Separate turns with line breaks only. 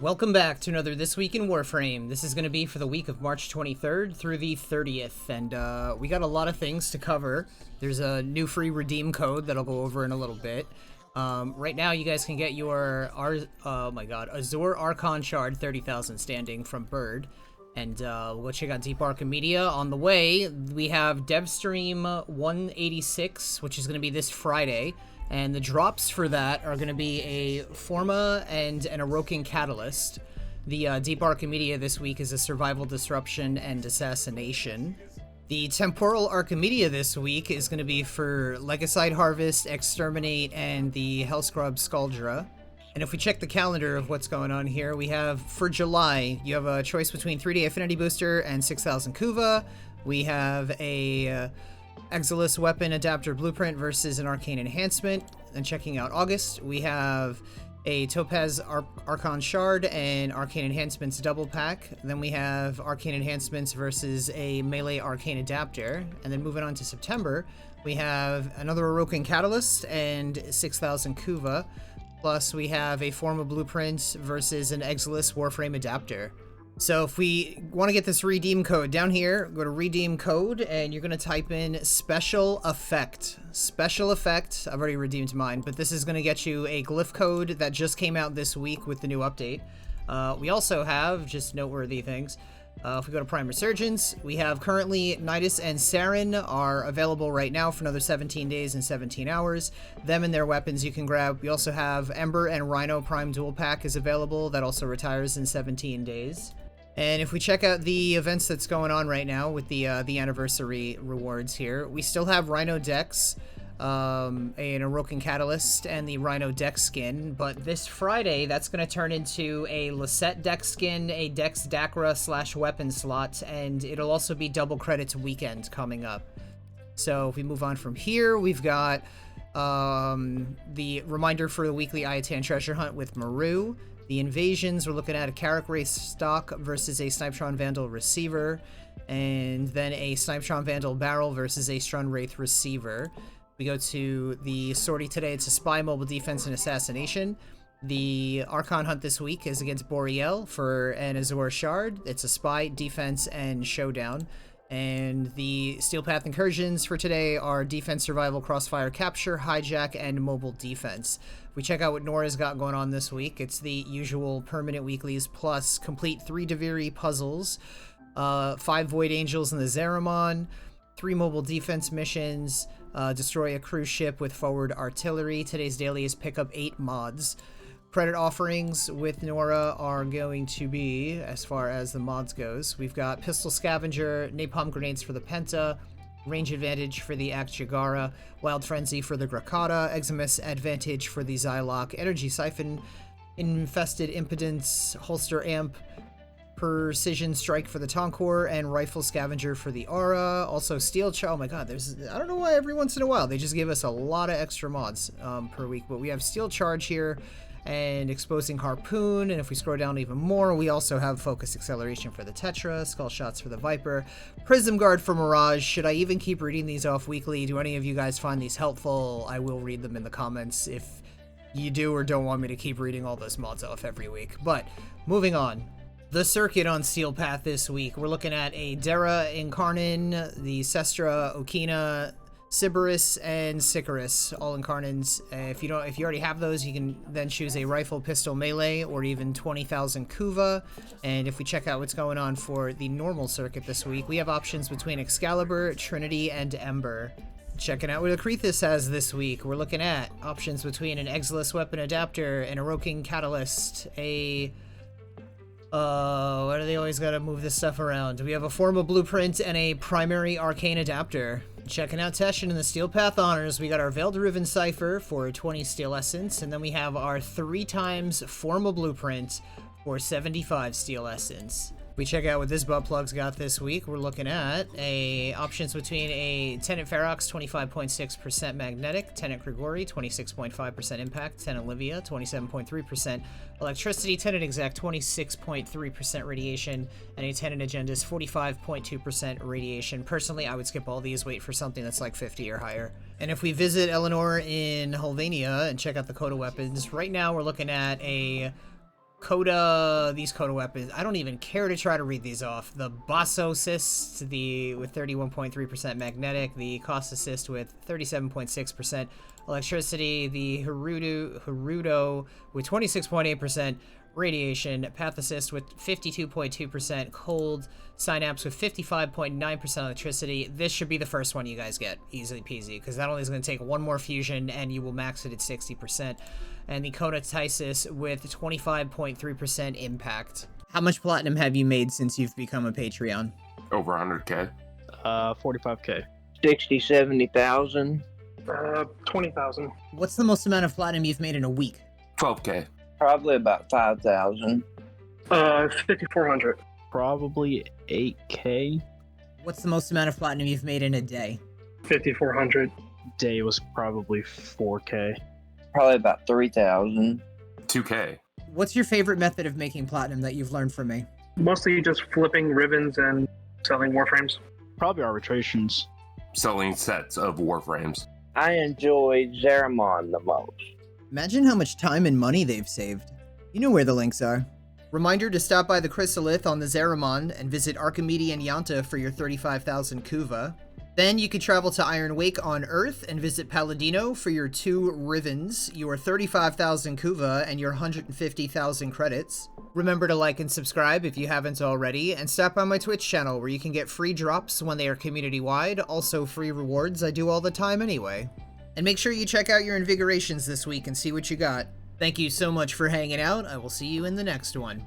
Welcome back to another This Week in Warframe. This is going to be for the week of March 23rd through the 30th, and we got a lot of things to cover. There's a new free redeem code that I'll go over in a little bit. Right now, you guys can get your Azure Archon Shard 30,000 standing from Bird, and we'll go check out Deep Archimedia. On the way, we have Devstream 186, which is going to be this Friday. And the drops for that are going to be a Forma and an Aroken Catalyst. The Deep Archimedia this week is a Survival Disruption and Assassination. The Temporal Archimedia this week is going to be for Legicide Harvest, Exterminate, and the Hellscrub Skuldra. And if we check the calendar of what's going on here, we have, for July, you have a choice between 3-day Affinity Booster and 6,000 Kuva. We have a Exilus Weapon Adapter Blueprint versus an Arcane Enhancement. And checking out August, we have a Topaz Archon Shard and Arcane Enhancements double pack. Then we have Arcane Enhancements versus a Melee Arcane Adapter. And then moving on to September, we have another Aroken Catalyst and 6,000 Kuva. Plus we have a Forma Blueprint versus an Exilus Warframe Adapter. So if we want to get this redeem code down here, go to redeem code and you're going to type in special effect. Special effect. I've already redeemed mine, but this is going to get you a glyph code that just came out this week with the new update. We also have just noteworthy things. If we go to Prime Resurgence, we have currently Nidus and Saryn are available right now for another 17 days and 17 hours. Them and their weapons you can grab. We also have Ember and Rhino Prime Dual Pack is available. That also retires in 17 days. And if we check out the events that's going on right now with the anniversary rewards here, we still have Rhino Dex, an Aroken Catalyst, and the Rhino Dex skin. But this Friday, that's going to turn into a Lisette Dex skin, a Dex Dacra / weapon slot, and it'll also be double credits weekend coming up. So if we move on from here, we've got the reminder for the weekly Ayatan treasure hunt with Maru. The invasions, we're looking at a Carrick Wraith stock versus a Snipetron Vandal receiver, and then a Snipetron Vandal barrel versus a Strun Wraith receiver. We go to the Sortie today. It's a spy, mobile defense, and assassination. The Archon hunt this week is against Boreal for an Azure Shard. It's a spy, defense, and showdown. And the Steel Path incursions for today are defense, survival, crossfire, capture, hijack, and mobile defense. We check out what Nora's got going on this week. It's the usual permanent weeklies plus complete 3 Deviri puzzles, 5 Void Angels in the Zeramon, 3 mobile defense missions, destroy a cruise ship with forward artillery. Today's daily is pick up 8 mods. Credit offerings with Nora are going to be, as far as the mods goes, we've got Pistol Scavenger, Napalm Grenades for the Penta, Range Advantage for the Akjagara, Wild Frenzy for the Grakata, Eximus Advantage for the Xylock, Energy Siphon, Infested Impedance, Holster Amp, Precision Strike for the Tonkor, and Rifle Scavenger for the Aura. Also Steel Charge. Oh my god, I don't know why every once in a while they just give us a lot of extra mods per week, but we have Steel Charge here, and Exposing Harpoon, and if we scroll down even more, we also have Focus Acceleration for the Tetra, Skull Shots for the Viper, Prism Guard for Mirage. Should I even keep reading these off weekly? Do any of you guys find these helpful? I will read them in the comments if you do or don't want me to keep reading all those mods off every week. But, moving on. The circuit on Steel Path this week, we're looking at a Dera Incarnin, the Sestra Okina, Sybaris, and Sicarus, all Incarnins. If you already have those, you can then choose a rifle, pistol, melee, or even 20,000 Kuva. And if we check out what's going on for the normal circuit this week, we have options between Excalibur, Trinity, and Ember. Checking out what Acrithis has this week, we're looking at options between an Exilus Weapon Adapter, an Aroken Catalyst, a why do they always gotta move this stuff around? We have a Forma Blueprint and a Primary Arcane Adapter. Checking out Teshin in the Steel Path Honors, we got our Veiled Riven Cipher for 20 Steel Essence, and then we have our 3 times Forma Blueprint for 75 Steel Essence. We check out what this butt plug's got this week. We're looking at options between a Tenet Ferox 25.6% magnetic, Tenet Grigori 26.5% impact, Tenet Livia 27.3% electricity, Tenet Exact 26.3% radiation, and a Tenet Agendas 45.2% radiation. Personally, I would skip all these, wait for something that's like 50 or higher. And if we visit Eleanor in Hulvania and check out the Coda Weapons, right now we're looking at a These Coda Weapons, I don't even care to try to read these off. The Boss Assist, with 31.3% magnetic, the Cost Assist with 37.6% electricity, the Harudo with 26.8% radiation, Path Assist with 52.2% cold, Synapse with 55.9% electricity. This should be the first one you guys get, easily peasy, because that only is going to take one more fusion and you will max it at 60%. And the Coda Tysis with 25.3% impact. How much platinum have you made since you've become a Patreon?
Over 100K.
45K.
60, 70,000.
20,000.
What's the most amount of platinum you've made in a week?
12K.
Probably about 5,000.
5,400.
Probably 8K.
What's the most amount of platinum you've made in a day?
5,400.
Day was probably 4K.
Probably about 3,000.
2K.
What's your favorite method of making platinum that you've learned from me?
Mostly just flipping ribbons and selling warframes.
Probably arbitrations.
Selling sets of Warframes.
I enjoy Zeramon the most.
Imagine how much time and money they've saved. You know where the links are. Reminder to stop by the Chrysalith on the Zeramon and visit Archimedia and Yanta for your 35,000 Kuva. Then you could travel to Iron Wake on Earth and visit Palladino for your 2 Rivens, your 35,000 Kuva, and your 150,000 credits. Remember to like and subscribe if you haven't already, and stop by my Twitch channel where you can get free drops when they are community-wide, also free rewards I do all the time anyway. And make sure you check out your invigorations this week and see what you got. Thank you so much for hanging out. I will see you in the next one.